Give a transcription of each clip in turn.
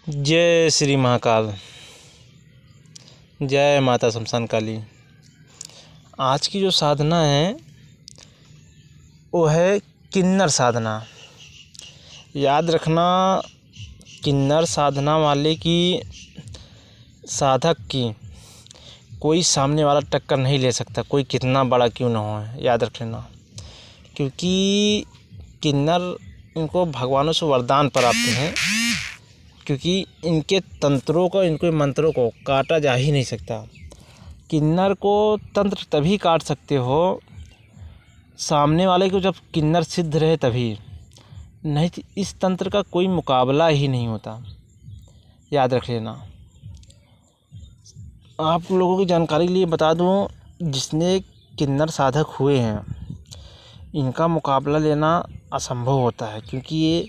जय श्री महाकाल, जय माता शमशान काली। आज की जो साधना है वो है किन्नर साधना। याद रखना, किन्नर साधना वाले की, साधक की कोई सामने वाला टक्कर नहीं ले सकता, कोई कितना बड़ा क्यों ना हो। याद रख लेना, क्योंकि किन्नर इनको भगवानों से वरदान प्राप्त हैं, क्योंकि इनके तंत्रों को, इनके मंत्रों को काटा जा ही नहीं सकता। किन्नर को तंत्र तभी काट सकते हो सामने वाले को जब किन्नर सिद्ध रहे तभी, नहीं तो इस तंत्र का कोई मुकाबला ही नहीं होता। याद रख लेना। आप लोगों की जानकारी के लिए बता दूं, जिसने किन्नर साधक हुए हैं इनका मुकाबला लेना असंभव होता है, क्योंकि ये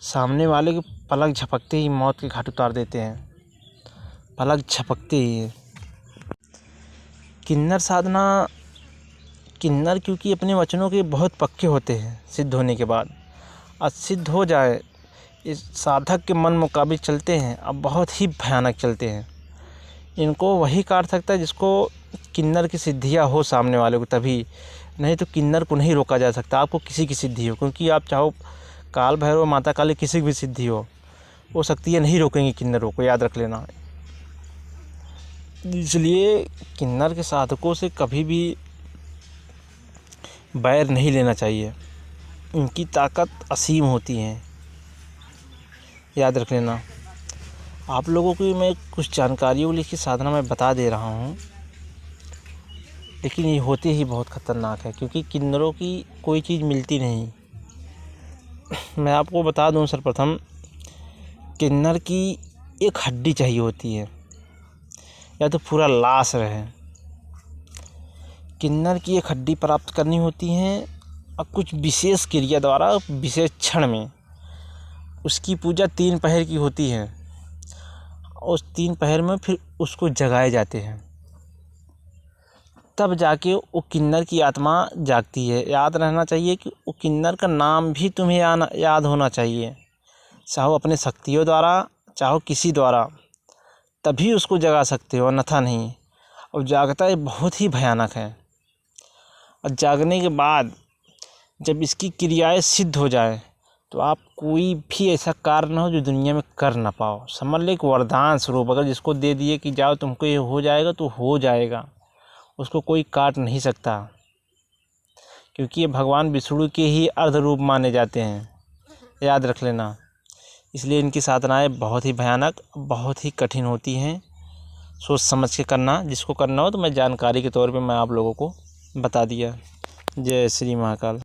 सामने वाले के पलक झपकते ही मौत के घाट उतार देते हैं। पलक झपकते ही। किन्नर साधना, किन्नर क्योंकि अपने वचनों के बहुत पक्के होते हैं सिद्ध होने के बाद। और सिद्ध हो जाए, इस साधक के मन मुताबिक चलते हैं, अब बहुत ही भयानक चलते हैं। इनको वही काट सकता है जिसको किन्नर की सिद्धियाँ हो सामने वाले को, तभी। नहीं तो किन्नर को नहीं रोका जा सकता, आपको किसी की सिद्धि हो। क्योंकि आप चाहो काल भैरव, माता काली, किसी की भी सिद्धि हो, वो शक्तियाँ नहीं रोकेंगी किन्नरों को। याद रख लेना। इसलिए किन्नर के साधकों से कभी भी बैर नहीं लेना चाहिए, इनकी ताकत असीम होती है। याद रख लेना। आप लोगों को मैं कुछ जानकारियों की साधना में बता दे रहा हूँ, लेकिन ये होती ही बहुत ख़तरनाक है, क्योंकि किन्नरों की कोई चीज़ मिलती नहीं। मैं आपको बता दूं, सर्वप्रथम किन्नर की एक हड्डी चाहिए होती है, या तो पूरा लाश रहे। किन्नर की एक हड्डी प्राप्त करनी होती है, और कुछ विशेष क्रिया द्वारा विशेष क्षण में उसकी पूजा 3 पहर की होती है। उस 3 पहर में फिर उसको जगाए जाते हैं, तब जाके वो किन्नर की आत्मा जागती है। याद रहना चाहिए कि वो किन्नर का नाम भी तुम्हें याद होना चाहिए, चाहे अपने शक्तियों द्वारा, चाहे किसी द्वारा, तभी उसको जगा सकते हो, अन्यथा नहीं। और जागता है बहुत ही भयानक है। और जागने के बाद जब इसकी क्रियाएं सिद्ध हो जाए, तो आप कोई भी ऐसा कार्य ना हो जो दुनिया में कर ना पाओ। समझ ले, एक वरदान स्वरूप अगर जिसको दे दिए कि जाओ तुमको ये हो जाएगा, तो हो जाएगा, उसको कोई काट नहीं सकता। क्योंकि ये भगवान विष्णु के ही अर्ध रूप माने जाते हैं। याद रख लेना। इसलिए इनकी साधनाएं बहुत ही भयानक, बहुत ही कठिन होती हैं। सोच समझ के करना, जिसको करना हो। तो मैं जानकारी के तौर पे मैं आप लोगों को बता दिया। जय श्री महाकाल।